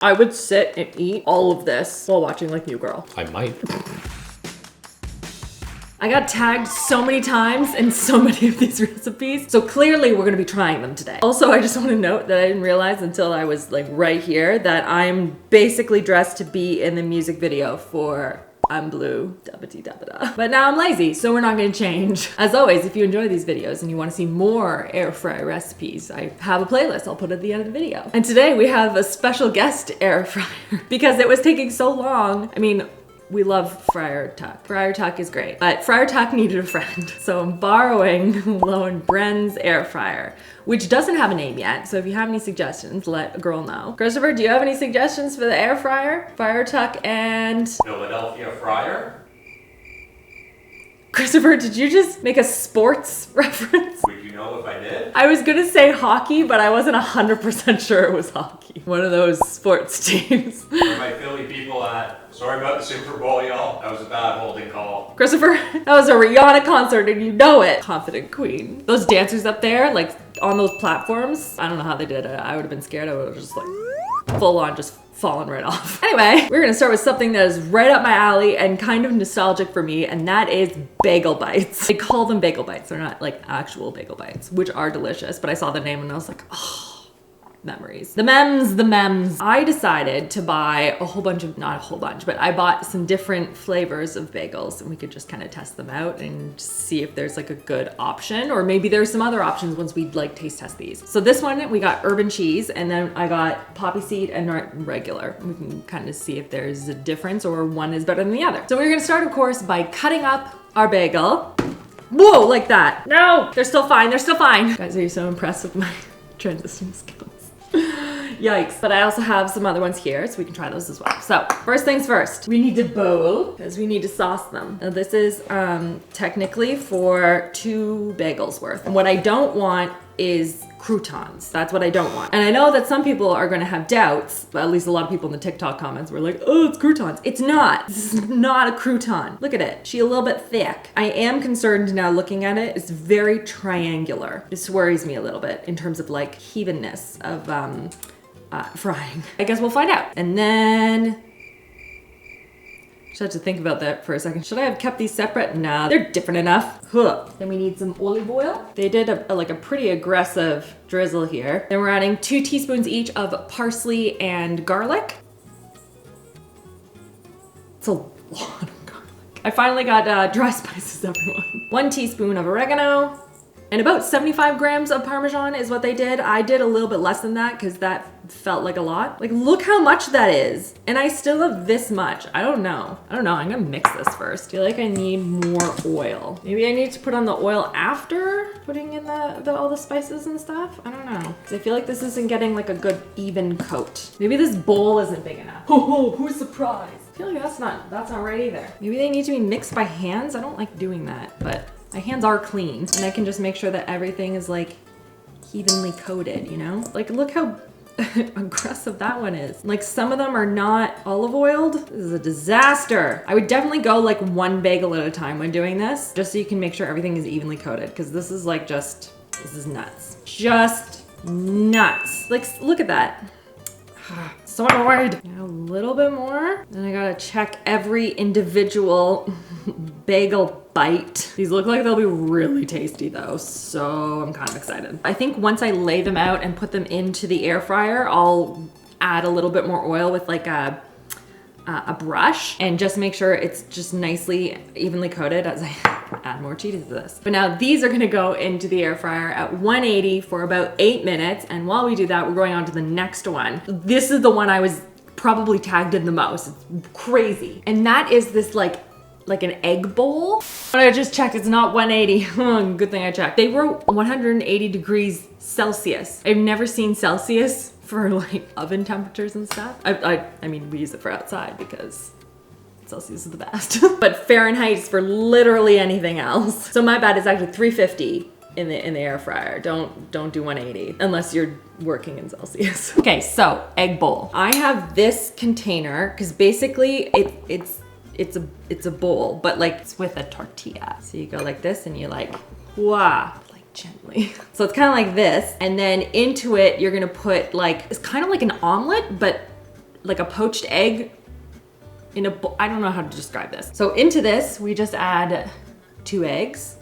I would sit and eat all of this while watching like New Girl. I might. I got tagged so many times in so many of these recipes, so clearly we're gonna be trying them today. Also, I just wanna note that I didn't realize until I was like right here that I'm basically dressed to be in the music video for I'm Blue, da-ba-dee-da-ba-da. But now I'm lazy, so we're not gonna change. As always, if you enjoy these videos and you wanna see more air fryer recipes, I have a playlist I'll put at the end of the video. And today we have a special guest air fryer because it was taking so long. I mean, we love Fryer Tuck. Fryer Tuck is great, but Fryer Tuck needed a friend. So I'm borrowing Lo and Bren's air fryer, which doesn't have a name yet. So if you have any suggestions, let a girl know. Christopher, do you have any suggestions for the air fryer? Fryer Tuck and Philadelphia Fryer? Christopher, did you just make a sports reference? Would you know if I did? I was gonna say hockey, but I wasn't 100% sure it was hockey. One of those sports teams. Where are my Philly people at? Sorry about the Super Bowl, y'all. That was a bad holding call. Christopher, that was a Rihanna concert and you know it. Confident queen. Those dancers up there, like on those platforms, I don't know how they did it. I would have been scared. I would have just like full on just fallen right off. Anyway, we're gonna start with something that is right up my alley and kind of nostalgic for me, and that is Bagel Bites. They call them Bagel Bites. They're not like actual Bagel Bites, which are delicious, but I saw the name and I was like, oh. Memories. The mems. I decided to buy a whole bunch of, not a whole bunch, but I bought some different flavors of bagels and we could just kind of test them out and see if there's like a good option, or maybe there's some other options once we like taste test these. So this one, we got urban cheese, and then I got poppy seed and regular. We can kind of see if there's a difference or one is better than the other. So we're gonna start, of course, by cutting up our bagel. Whoa, like that. No, they're still fine, they're still fine. Guys, are you so impressed with my transition skills? Yikes. But I also have some other ones here, so we can try those as well. So first things first, we need to bowl because we need to sauce them. Now this is technically for 2 bagels worth. And what I don't want is croutons. That's what I don't want. And I know that some people are gonna have doubts, but at least a lot of people in the TikTok comments were like, oh, it's croutons. It's not. This is not a crouton. Look at it. She's a little bit thick. I am concerned now looking at it. It's very triangular. This worries me a little bit in terms of like evenness of frying. I guess we'll find out. And then just have to think about that for a second. Should I have kept these separate? Nah, they're different enough. Huh. Then we need some olive oil. They did like a pretty aggressive drizzle here. Then we're adding 2 teaspoons each of parsley and garlic. It's a lot of garlic. I finally got dry spices, everyone. 1 teaspoon of oregano. And about 75 grams of Parmesan is what they did. I did a little bit less than that because that felt like a lot. Like, look how much that is. And I still have this much. I don't know. I'm gonna mix this first. I feel like I need more oil. Maybe I need to put on the oil after putting in all the spices and stuff. I don't know. Because I feel like this isn't getting like a good even coat. Maybe this bowl isn't big enough. Oh, who's surprised? I feel like that's not right either. Maybe they need to be mixed by hands. I don't like doing that, but my hands are clean, and I can just make sure that everything is like evenly coated, you know? Like, look how aggressive that one is. Like, some of them are not olive oiled. This is a disaster. I would definitely go like 1 bagel at a time when doing this, just so you can make sure everything is evenly coated, because this is like this is nuts. Just nuts. Like, look at that. So annoyed. A little bit more. Then I gotta check every individual bagel bite. These look like they'll be really tasty though, so I'm kind of excited. I think once I lay them out and put them into the air fryer, I'll add a little bit more oil with like a brush and just make sure it's just nicely evenly coated as I add more cheese to this. But now these are gonna go into the air fryer at 180 for about 8 minutes. And while we do that, we're going on to the next one. This is the one I was probably tagged in the most. It's crazy. And that is this like an egg bowl. But I just checked, it's not 180. Good thing I checked. They were 180 degrees Celsius. I've never seen Celsius for like oven temperatures and stuff. I mean, we use it for outside because Celsius is the best. But Fahrenheit is for literally anything else. So my bad, it's actually 350 in the air fryer. Don't do 180 unless you're working in Celsius. Okay, so egg bowl. I have this container because basically it's a bowl, but like it's with a tortilla. So you go like this and you like, wah, like gently. So it's kind of like this. And then into it, you're gonna put like, it's kind of like an omelet, but like a poached egg in a bowl. I don't know how to describe this. So into this, we just add 2 eggs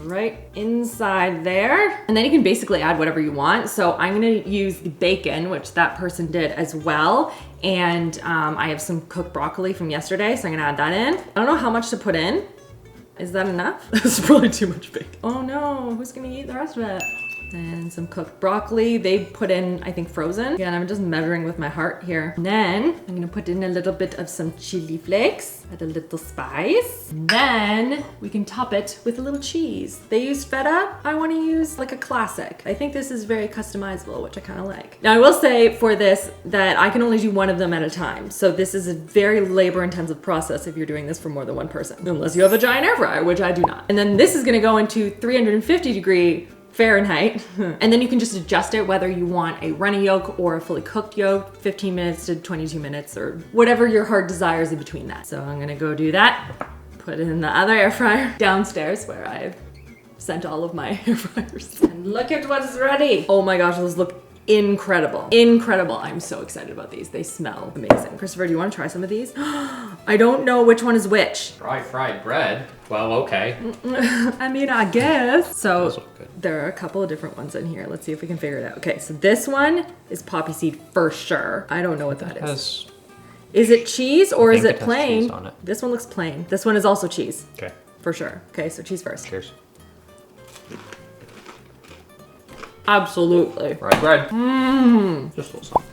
right inside there. And then you can basically add whatever you want. So I'm gonna use the bacon, which that person did as well. And I have some cooked broccoli from yesterday, so I'm gonna add that in. I don't know how much to put in. Is that enough? That's probably too much bacon. Oh no, who's gonna eat the rest of it? And some cooked broccoli. They put in, I think, frozen. Again, I'm just measuring with my heart here. And then I'm gonna put in a little bit of some chili flakes, add a little spice. And then we can top it with a little cheese. They used feta. I wanna use like a classic. I think this is very customizable, which I kinda like. Now I will say for this that I can only do one of them at a time. So this is a very labor intensive process if you're doing this for more than one person. Unless you have a giant air fryer, which I do not. And then this is gonna go into 350-degree Fahrenheit. And then you can just adjust it whether you want a runny yolk or a fully cooked yolk, 15 minutes to 22 minutes or whatever your heart desires in between that. So I'm gonna go do that, put it in the other air fryer downstairs where I've sent all of my air fryers. And look at what's ready. Oh my gosh, those look incredible. Incredible. I'm so excited about these. They smell amazing. Christopher, do you want to try some of these? I don't know which one is which. Dry fried bread? Well, okay. I mean, I guess. So Those look good. there are a couple of different ones in here. Let's see if we can figure it out. Okay, so this one is poppy seed for sure. I don't know what that is. Is it cheese or is think it it has plain? cheese on it. This one looks plain. This one is also cheese. Okay. For sure. Okay, so cheese first. Cheers. Absolutely. Fried bread. Just a little something.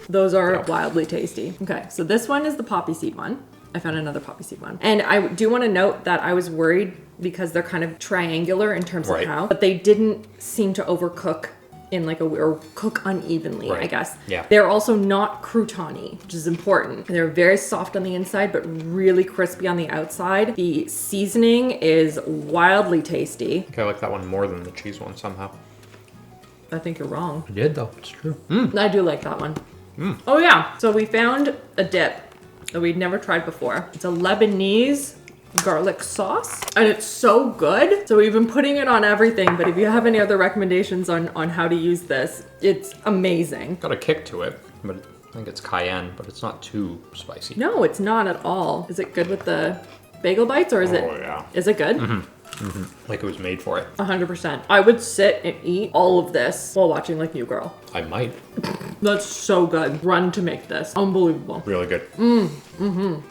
Those are wildly tasty. Okay, so this one is the poppy seed one. I found another poppy seed one. And I do want to note that I was worried because they're kind of triangular in terms of how, but they didn't seem to overcook in like or cook unevenly, I guess. Yeah. They're also not croutony, which is important. They're very soft on the inside, but really crispy on the outside. The seasoning is wildly tasty. I think I like that one more than the cheese one somehow. I think you're wrong. I did though, it's true. I do like that one. Oh yeah, so we found a dip that we'd never tried before. It's a Lebanese garlic sauce and it's so good. So we've been putting it on everything, but if you have any other recommendations on how to use this, it's amazing. Got a kick to it, but I think it's cayenne, but it's not too spicy. No, it's not at all. Is it good with the Bagel Bites or is it? Oh yeah. Is it good? Like it was made for it. 100%. I would sit and eat all of this while watching like New Girl. I might. That's so good. Run to make this. Unbelievable. Really good. Do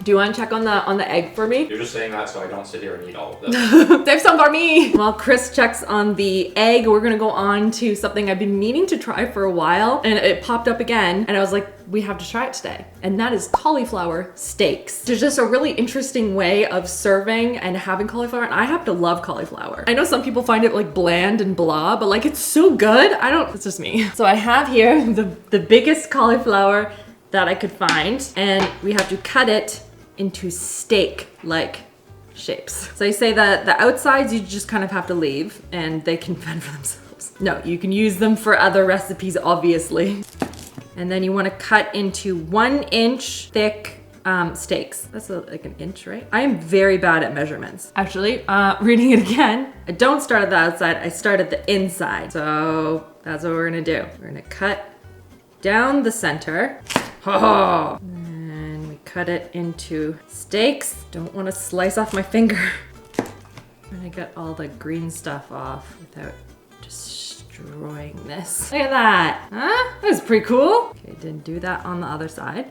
you want to check on the egg for me? You're just saying that so I don't sit here and eat all of this. Save some for me! While Chris checks on the egg, we're gonna go on to something I've been meaning to try for a while, and it popped up again, and I was like, we have to try it today. And that is cauliflower steaks. There's just a really interesting way of serving and having cauliflower, and I happen to love cauliflower. I know some people find it like bland and blah, but like it's so good. It's just me. So I have here the biggest cauliflower that I could find, and we have to cut it into steak-like shapes. So you say that the outsides you just kind of have to leave and they can fend for themselves. No, you can use them for other recipes, obviously. And then you want to cut into 1-inch thick steaks. That's like an inch, right? I am very bad at measurements. Actually, reading it again, I don't start at the outside, I start at the inside. So that's what we're gonna do. We're gonna cut down the center. And we cut it into steaks. Don't want to slice off my finger. I'm gonna get all the green stuff off without destroying this. Look at that. Huh? That was pretty cool. Okay, didn't do that on the other side.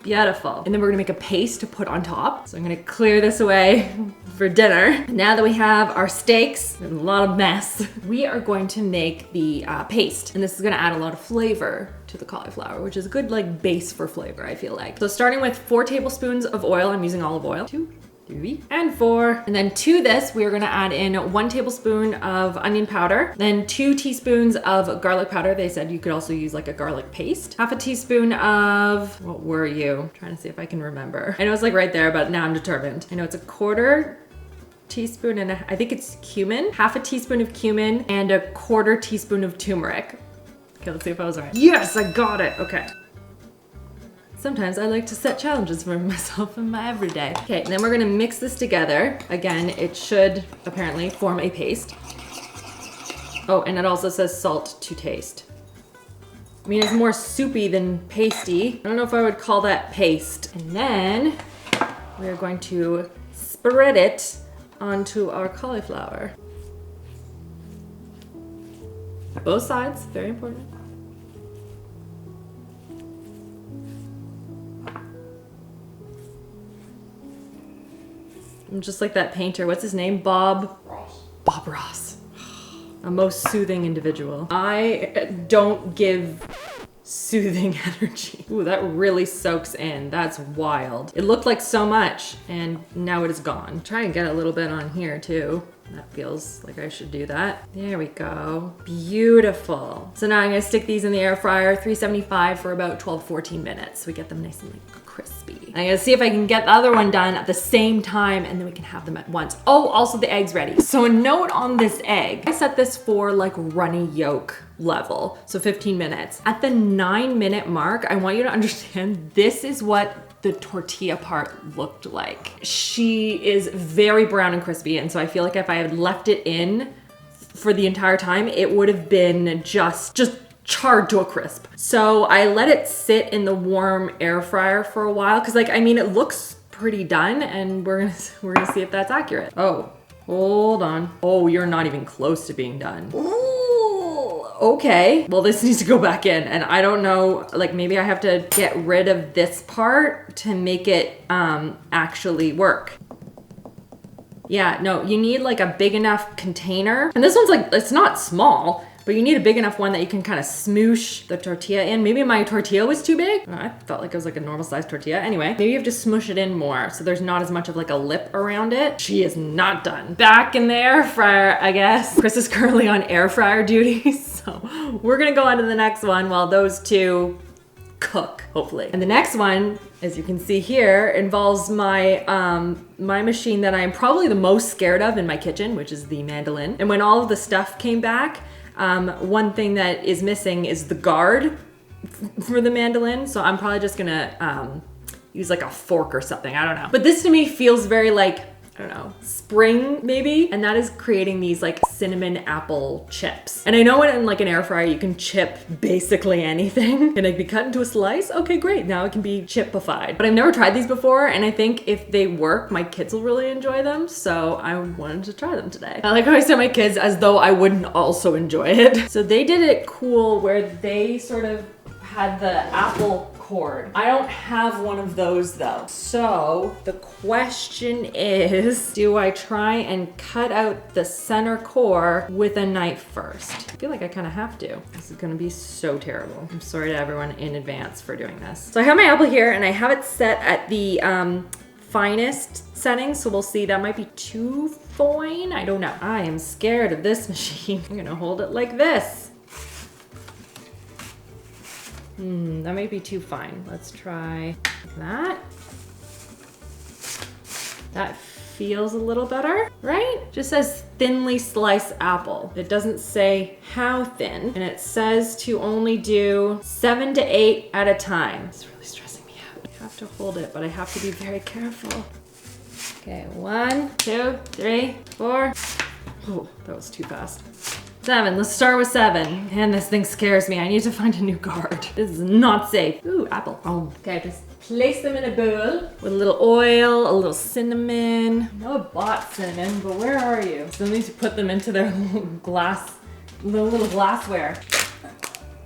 Beautiful. And then we're gonna make a paste to put on top. So I'm gonna clear this away for dinner. Now that we have our steaks, and a lot of mess, we are going to make the paste. And this is gonna add a lot of flavor to the cauliflower, which is a good like base for flavor, I feel like. So starting with 4 tablespoons of oil, I'm using olive oil. 2, 3, and 4. And then to this, we are gonna add in 1 tablespoon of onion powder, then 2 teaspoons of garlic powder. They said you could also use like a garlic paste. Half a teaspoon of, what were you? I'm trying to see if I can remember. I know it's like right there, but now I'm determined. I know it's a 1/4 teaspoon and I think it's cumin. Half a teaspoon of cumin and a 1/4 teaspoon of turmeric. Okay, let's see if I was right. Yes, I got it. Okay. Sometimes I like to set challenges for myself in my everyday. Okay, and then we're gonna mix this together. Again, it should apparently form a paste. Oh, and it also says salt to taste. I mean, it's more soupy than pasty. I don't know if I would call that paste. And then we're going to spread it onto our cauliflower. Both sides, very important. I'm just like that painter. What's his name? Bob Ross. A most soothing individual. I don't give soothing energy. Ooh, that really soaks in. That's wild. It looked like so much and now it is gone. Try and get a little bit on here too. That feels like I should do that. There we go. Beautiful. So now I'm gonna stick these in the air fryer, 375 for about 12-14 minutes. So we get them nice and like crispy. I'm gonna see if I can get the other one done at the same time and then we can have them at once. Oh, also the egg's ready. So a note on this egg. I set this for like runny yolk level, so 15 minutes. At the 9-minute mark, I want you to understand this is what the tortilla part looked like. She is very brown and crispy, and so I feel like if I had left it in for the entire time, it would have been just charred to a crisp. So I let it sit in the warm air fryer for a while, because like, I mean, it looks pretty done, and we're gonna see if that's accurate. Oh, hold on. Oh, you're not even close to being done. Ooh. Okay, well this needs to go back in, and I don't know, like maybe I have to get rid of this part to make it actually work. Yeah, no, you need like a big enough container, and this one's like, it's not small, but you need a big enough one that you can kind of smoosh the tortilla in. Maybe my tortilla was too big. I felt like it was like a normal sized tortilla. Anyway, maybe you have to smush it in more so there's not as much of like a lip around it. She is not done. Back in the air fryer, I guess. Chris is currently on air fryer duty, so we're gonna go on to the next one while those two cook, hopefully. And the next one, as you can see here, involves my my machine that I'm probably the most scared of in my kitchen, which is the mandolin. And when all of the stuff came back, one thing that is missing is the guard for the mandolin. So I'm probably just gonna use like a fork or something, I don't know. But this to me feels very like, I don't know, spring maybe? And that is creating these like cinnamon apple chips. And I know in like an air fryer, you can chip basically anything. Can it be cut into a slice? Okay, great, now it can be chipified. But I've never tried these before, and I think if they work, my kids will really enjoy them. So I wanted to try them today. I like how I said my kids as though I wouldn't also enjoy it. So they did it cool where they sort of had the apple cord. I don't have one of those though. So the question is, do I try and cut out the center core with a knife first? I feel like I kind of have to. This is gonna be so terrible. I'm sorry to everyone in advance for doing this. So I have my apple here and I have it set at the finest setting. So we'll see, that might be too fine. I don't know. I am scared of this machine. I'm gonna hold it like this. That might be too fine. Let's try that. That feels a little better, right? Just says thinly sliced apple. It doesn't say how thin, and it says to only do 7 to 8 at a time. It's really stressing me out. I have to hold it, but I have to be very careful. Okay, 1, 2, 3, 4. Oh, that was too fast. 7, let's start with 7. Man, this thing scares me. I need to find a new guard. This is not safe. Ooh, apple. Oh. Okay, just place them in a bowl with a little oil, a little cinnamon. I know I bought cinnamon, but where are you? Still need to put them into their little glassware.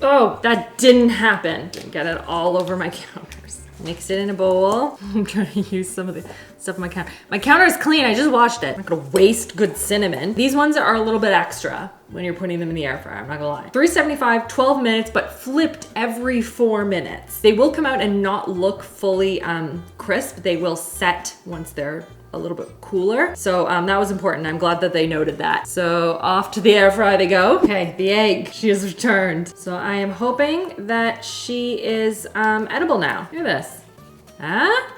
Oh, that didn't happen. Didn't get it all over my counters. Mix it in a bowl. I'm trying to use some of the stuff on my counter. My counter is clean, I just washed it. I'm not gonna waste good cinnamon. These ones are a little bit extra when you're putting them in the air fryer, I'm not gonna lie. 375, 12 minutes, but flipped every 4 minutes. They will come out and not look fully crisp. They will set once they're a little bit cooler. So that was important. I'm glad that they noted that. So off to the air fry they go. Okay, the egg, she has returned. So I am hoping that she is edible now. Look at this. Huh?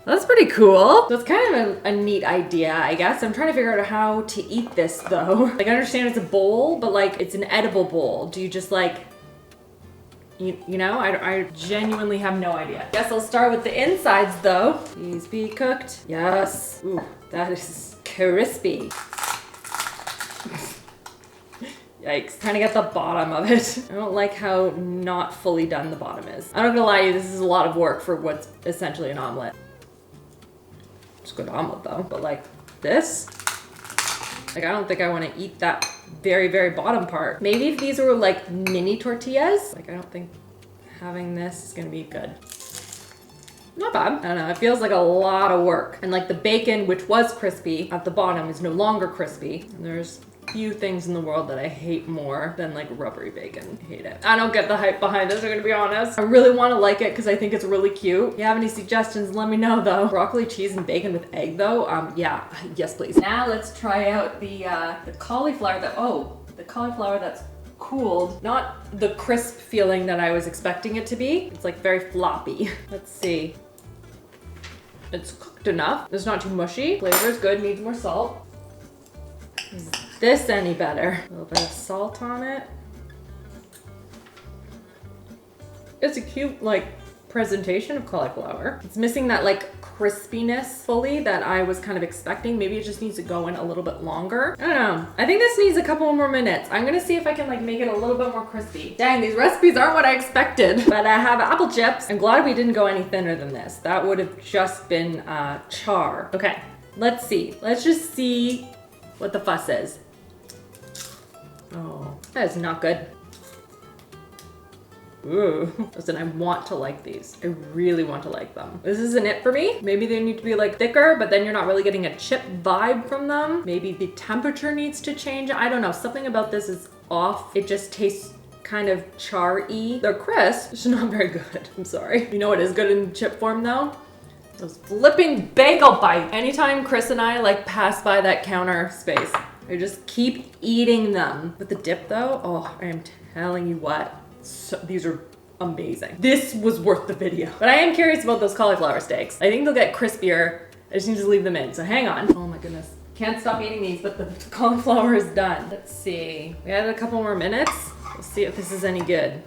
That's pretty cool. So it's kind of a neat idea, I guess. I'm trying to figure out how to eat this though. Like I understand it's a bowl, but like it's an edible bowl. Do you just like, you know, I genuinely have no idea. Guess I'll start with the insides though. Please be cooked. Yes. Ooh, that is crispy. Yikes. Trying to get the bottom of it. I don't like how not fully done the bottom is. I'm not gonna lie to you, this is a lot of work for what's essentially an omelet. It's a good omelet though, but like this, like I don't think I want to eat that very, very bottom part. Maybe if these were like mini tortillas, like I don't think having this is gonna be good. Not bad. I don't know, it feels like a lot of work. And like the bacon, which was crispy at the bottom, is no longer crispy. And there's few things in the world that I hate more than like rubbery bacon. I hate it. I don't get the hype behind this, I'm gonna be honest. I really want to like it because I think it's really cute. If you have any suggestions, let me know though. Broccoli, cheese, and bacon with egg though, yeah, yes please. Now let's try out the cauliflower the cauliflower that's cooled. Not the crisp feeling that I was expecting it to be. It's like very floppy. Let's see. It's cooked enough. It's not too mushy. Flavor's good, needs more salt. Is this any better? A little bit of salt on it. It's a cute, like, presentation of cauliflower. It's missing that, like, crispiness fully that I was kind of expecting. Maybe it just needs to go in a little bit longer. I don't know. I think this needs a couple more minutes. I'm gonna see if I can, like, make it a little bit more crispy. Dang, these recipes aren't what I expected. But I have apple chips. I'm glad we didn't go any thinner than this. That would have just been char. Okay, let's see. Let's just see what the fuss is. Oh, that is not good. Ooh, listen, I want to like these. I really want to like them. This isn't it for me. Maybe they need to be like thicker, but then you're not really getting a chip vibe from them. Maybe the temperature needs to change. I don't know, something about this is off. It just tastes kind of char-y. They're crisp, it's not very good. I'm sorry. You know what is good in chip form though? Those flipping Bagel Bites. Anytime Chris and I like pass by that counter space, I just keep eating them. With the dip though, oh, I am telling you what. So, these are amazing. This was worth the video. But I am curious about those cauliflower steaks. I think they'll get crispier. I just need to leave them in, so hang on. Oh my goodness. Can't stop eating these, but the cauliflower is done. Let's see. We had a couple more minutes. We'll see if this is any good.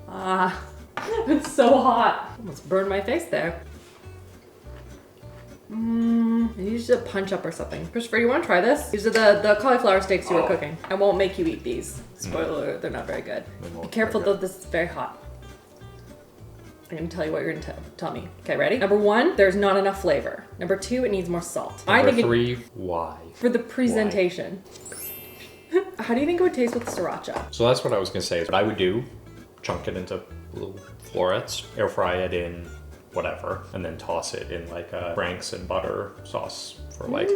It's so hot. Almost burned my face there. I need you to punch up or something. Christopher, you want to try this? These are the cauliflower steaks you were cooking. I won't make you eat these. Spoiler alert, they're not very good. Be careful though, this is very hot. I'm gonna tell you what you're gonna tell me. Okay, ready? Number 1, there's not enough flavor. Number 2, it needs more salt. Number 3, why? For the presentation. How do you think it would taste with sriracha? So that's what I was gonna say. What I would do, chunk it into little florets, air fry it in whatever, and then toss it in like a Frank's and butter sauce for like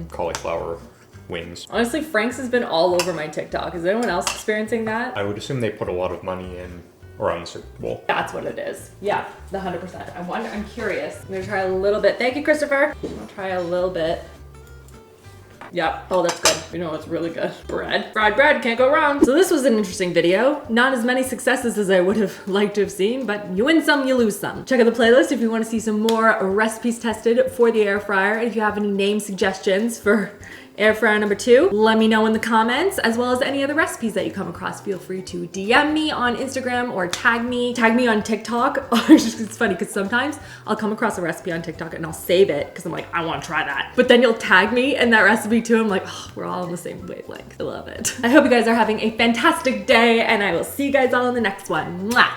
cauliflower wings. Honestly, Frank's has been all over my TikTok. Is anyone else experiencing that? I would assume they put a lot of money in around the Super Bowl. That's what it is. Yeah, the 100%. I'm curious. I'm gonna try a little bit. Thank you, Christopher. I'm gonna try a little bit. Yep. Oh, that's good. You know what's really good? Bread. Fried bread, can't go wrong. So this was an interesting video. Not as many successes as I would have liked to have seen, but you win some, you lose some. Check out the playlist if you want to see some more recipes tested for the air fryer. If you have any name suggestions for air fryer number 2, let me know in the comments, as well as any other recipes that you come across. Feel free to DM me on Instagram or tag me on TikTok. It's funny because sometimes I'll come across a recipe on TikTok and I'll save it because I'm like, I want to try that. But then you'll tag me in that recipe too. I'm like, oh, we're all on the same wavelength. I love it. I hope you guys are having a fantastic day and I will see you guys all in the next one. Mwah!